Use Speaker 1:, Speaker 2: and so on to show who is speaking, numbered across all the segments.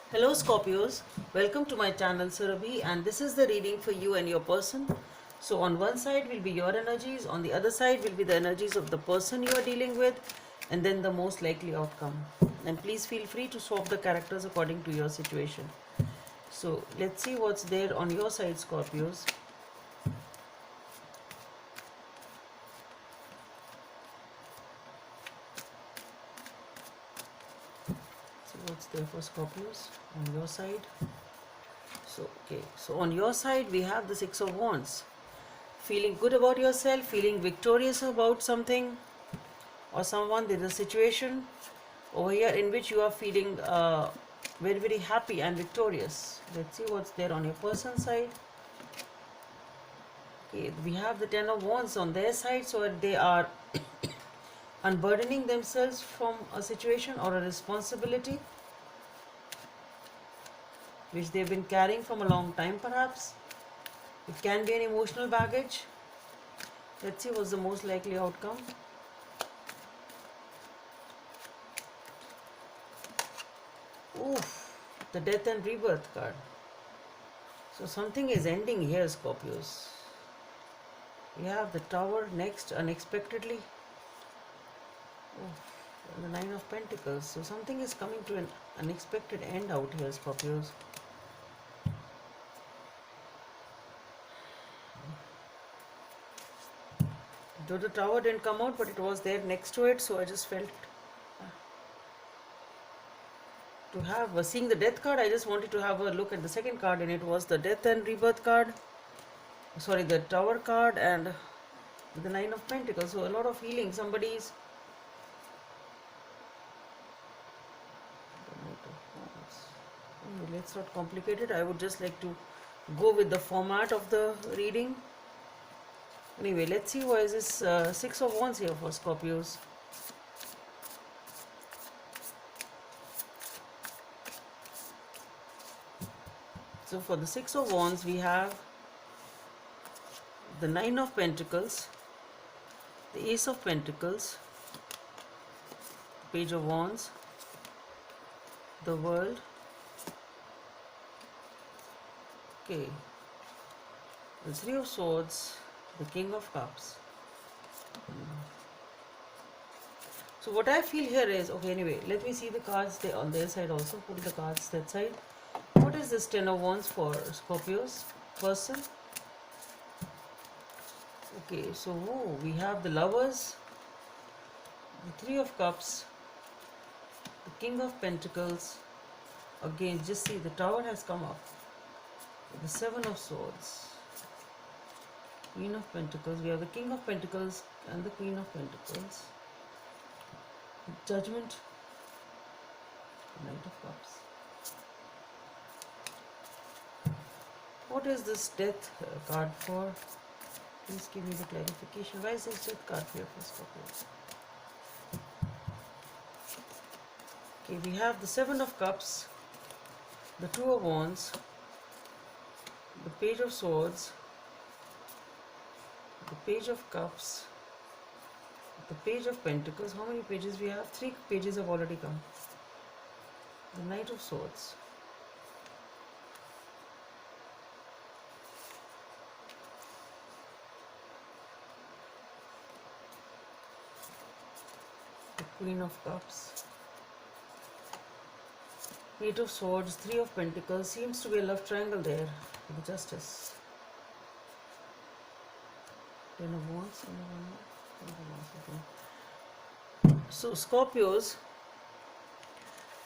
Speaker 1: Hello Scorpios, welcome to my channel Surabhi, and this is the reading for you and your person. So on one side will be your energies, on the other side will be the energies of the person you are dealing with, and then the most likely outcome. And please feel free to swap the characters according to your situation. So let's see what's there on your side, Scorpios. See what's there for Scorpios on your side. So on your side we have the Six of Wands. Feeling good about yourself, feeling victorious about something or someone. There's a situation over here in which you are feeling very, very happy and victorious. Let's see what's there on your person's side. Okay, we have the Ten of Wands on their side, so they are unburdening themselves from a situation or a responsibility which they've been carrying from a long time, perhaps. It can be an emotional baggage. Let's see what's the most likely outcome. Oof, the Death and Rebirth card. So something is ending here, Scorpios. We have the Tower next, unexpectedly. Oof, and the Nine of Pentacles. So something is coming to an unexpected end out here, Scorpios. Though the Tower didn't come out, but it was there next to it, so I just felt to have seeing the Death card. I just wanted to have a look at the second card, and it was the Death and Rebirth card. Sorry, the Tower card and the Nine of Pentacles. So a lot of healing. Somebody's let's not complicate it. I would just like to go with the format of the reading. Anyway, let's see why is this Six of Wands here for Scorpios. So for the Six of Wands, we have the Nine of Pentacles, the Ace of Pentacles, the Page of Wands, the World. Okay, the Three of Swords, the King of Cups. So what I feel here is, okay, anyway, let me see the cards on their side also. Put the cards that side. What is this Ten of Wands for Scorpios person? Okay, so we have the Lovers, the Three of Cups, the King of Pentacles. Again, just see the Tower has come up. The Seven of Swords, Queen of Pentacles. We have the King of Pentacles and the Queen of Pentacles. Judgment, Knight of Cups. What is this Death card for? Please give me the clarification. Why is this Death card here for Scorpio? Okay, we have the Seven of Cups, the Two of Wands, the Page of Swords, the Page of Cups, the Page of Pentacles. How many pages we have? 3 pages have already come. The Knight of Swords. The Queen of Cups. Eight of Swords, Three of Pentacles. Seems to be a love triangle there. The Justice. Ten of Wands. Okay. So Scorpios,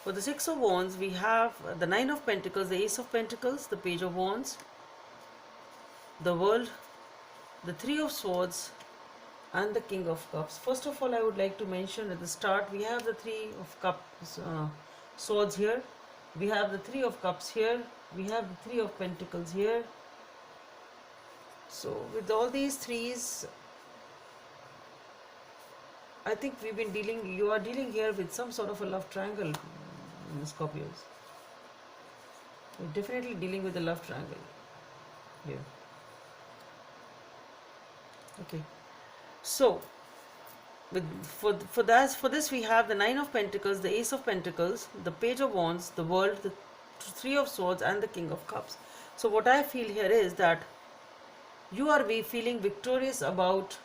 Speaker 1: for the Six of Wands, we have the Nine of Pentacles, the Ace of Pentacles, the Page of Wands, the World, the Three of Swords, and the King of Cups. First of all, I would like to mention at the start, we have the Three of Cups, Swords here. We have the Three of Cups here. We have the Three of Pentacles here. So with all these threes, I think you are dealing here with some sort of a love triangle, Scorpios. You're definitely dealing with a love triangle here. Okay. So for this we have the Nine of Pentacles, the Ace of Pentacles, the Page of Wands, the World, the Three of Swords and the King of Cups. So what I feel here is that you are feeling victorious about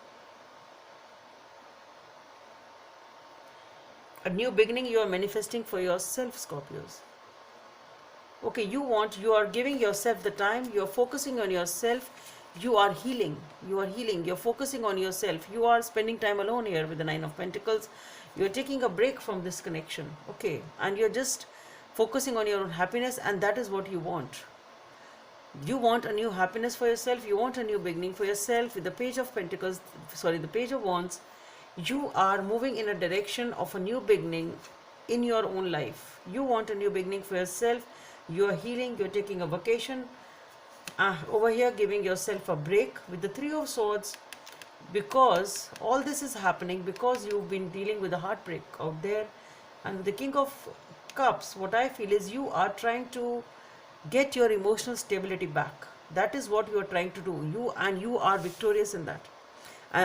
Speaker 1: a new beginning you are manifesting for yourself, Scorpios. Okay, you are giving yourself the time, you are focusing on yourself, you are healing, you're focusing on yourself, you are spending time alone here with the Nine of Pentacles, you're taking a break from this connection, okay, and you're just focusing on your own happiness, and that is what you want. You want a new happiness for yourself, you want a new beginning for yourself. With the Page of Pentacles, the Page of Wands, you are moving in a direction of a new beginning in your own life. You want a new beginning for yourself, you are healing, you're taking a vacation, over here giving yourself a break. With the Three of Swords, because all this is happening because you've been dealing with a heartbreak out there. And with the King of Cups, what I feel is you are trying to get your emotional stability back. That is what you are trying to do. You are victorious in that,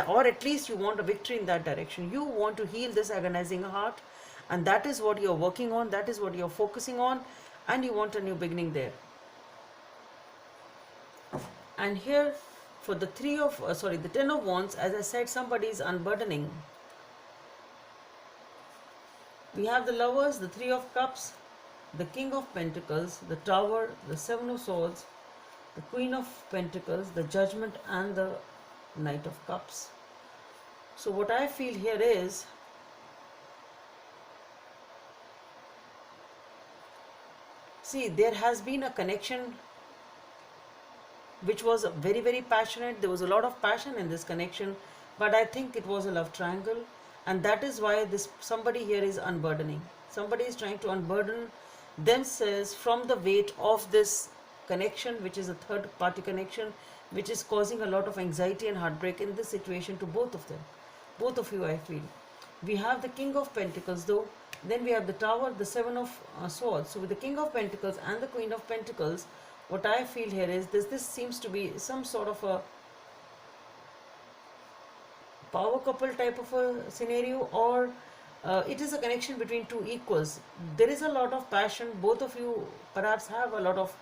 Speaker 1: or at least you want a victory in that direction. You want to heal this agonizing heart, and that is what you are working on, that is what you are focusing on, and you want a new beginning there. And here for the the Ten of Wands, as I said, somebody is unburdening. We have the Lovers, the Three of Cups, the King of Pentacles, the Tower, the Seven of Swords, the Queen of Pentacles, the Judgment, and the Knight of Cups. So what I feel here is, see, there has been a connection which was very, very passionate. There was a lot of passion in this connection, but I think it was a love triangle, and that is why somebody here is unburdening. Somebody is trying to unburden themselves from the weight of this connection, which is a third party connection, which is causing a lot of anxiety and heartbreak in this situation to both of them, both of you, I feel. We have the King of Pentacles though, then we have the Tower, the Seven of Swords. So with the King of Pentacles and the Queen of Pentacles, what I feel here is this seems to be some sort of a power couple type of a scenario, or it is a connection between two equals. There is a lot of passion, both of you perhaps have a lot of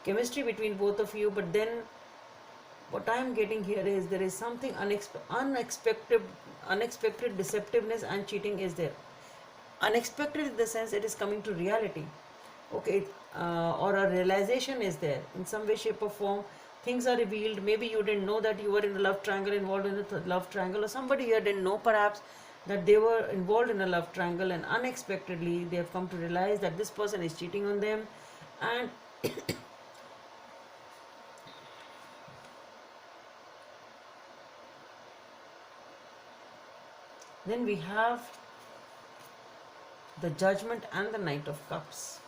Speaker 1: chemistry between both of you, but then what I am getting here is there is something unexpected deceptiveness and cheating is there. Unexpected in the sense it is coming to reality, okay, or a realization is there in some way, shape or form. Things are revealed. Maybe you didn't know that you were in a love triangle, involved in a love triangle, or somebody here didn't know perhaps that they were involved in a love triangle, and unexpectedly they have come to realize that this person is cheating on them. And then we have the Judgment and the Knight of Cups.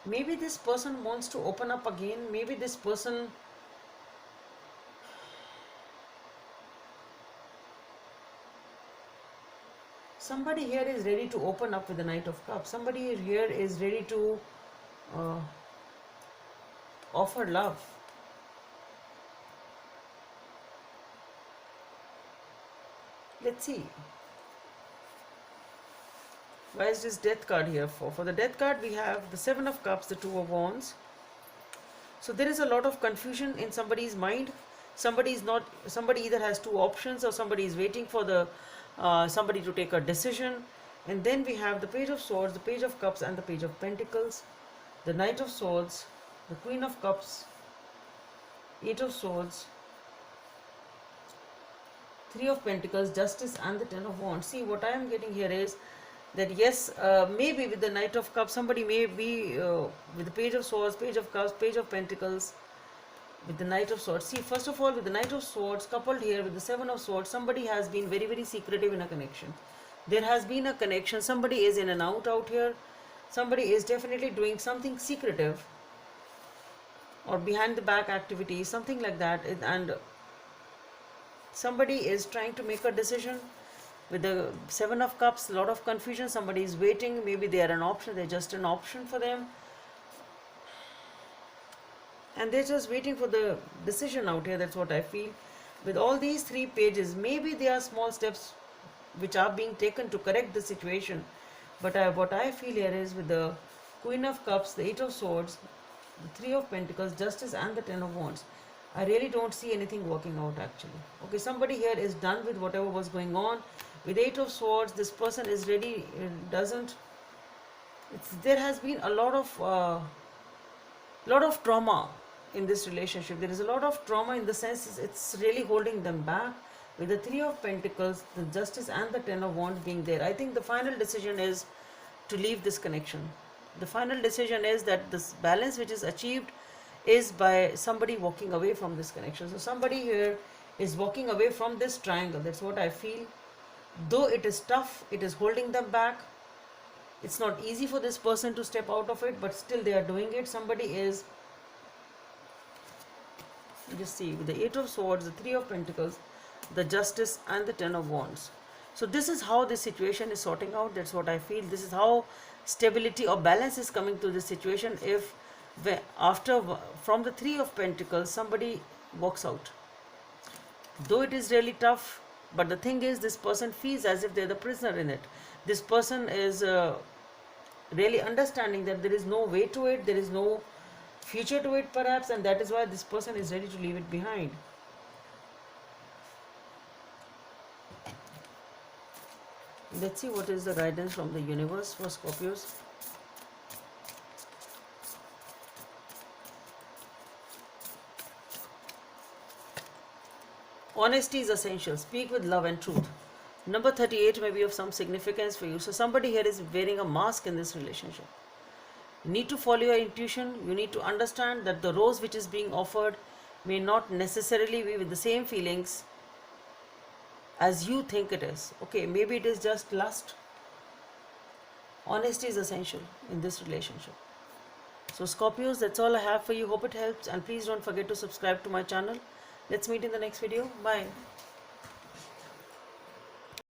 Speaker 1: Maybe this person wants to open up again. Maybe this person somebody here is ready to open up with the Knight of Cups. Somebody here is ready to offer love. Let's see. Why is this Death card here for? For the Death card, we have the Seven of Cups, the Two of Wands. So there is a lot of confusion in somebody's mind. Somebody either has two options, or somebody is waiting for the somebody to take a decision. And then we have the Page of Swords, the Page of Cups, and the Page of Pentacles, the Knight of Swords, the Queen of Cups, Eight of Swords, Three of Pentacles, Justice, and the Ten of Wands. See, what I am getting here is that yes, maybe with the Knight of Cups, somebody may be with the Page of Swords, Page of Cups, Page of Pentacles, with the Knight of Swords. See, first of all, with the Knight of Swords coupled here with the Seven of Swords, somebody has been very, very secretive in a connection. There has been a connection. Somebody is in and out here. Somebody is definitely doing something secretive or behind the back activities, something like that. And somebody is trying to make a decision. With the Seven of Cups, a lot of confusion. Somebody is waiting. Maybe they are an option. They're just an option for them. And they're just waiting for the decision out here. That's what I feel. with all these 3 pages, maybe there are small steps which are being taken to correct the situation, but what I feel here is with the Queen of Cups, the 8 of Swords, the 3 of Pentacles, Justice and the 10 of Wands, I really don't see anything working out actually. Okay, somebody here is done with whatever was going on. With 8 of Swords, this person is ready, there has been a lot of trauma in this relationship. There is a lot of trauma in the sense it's really holding them back. With the 3 of Pentacles, the Justice and the 10 of Wands being there, I think the final decision is to leave this connection. The final decision is that this balance which is achieved is by somebody walking away from this connection. So somebody here is walking away from this triangle. That's what I feel. Though it is tough, it is holding them back. It's not easy for this person to step out of it, but still they are doing it. Somebody is, just see, with the 8 of Swords, the 3 of Pentacles, the Justice and the 10 of Wands. So this is how this situation is sorting out. That's what I feel. This is how stability or balance is coming to this situation. If from the 3 of Pentacles somebody walks out, though it is really tough, but the thing is this person feels as if they're the prisoner in it. This person is really understanding that there is no way to it, there is no future to it perhaps, and that is why this person is ready to leave it behind. Let's see what is the guidance from the universe for Scorpios. Honesty is essential. Speak with love and truth. Number 38 may be of some significance for you. So somebody here is wearing a mask in this relationship. You need to follow your intuition. You need to understand that the rose which is being offered may not necessarily be with the same feelings as you think it is. Okay, maybe it is just lust. Honesty is essential in this relationship. So Scorpios, that's all I have for you. Hope it helps, and please don't forget to subscribe to my channel. Let's meet in the next video. Bye.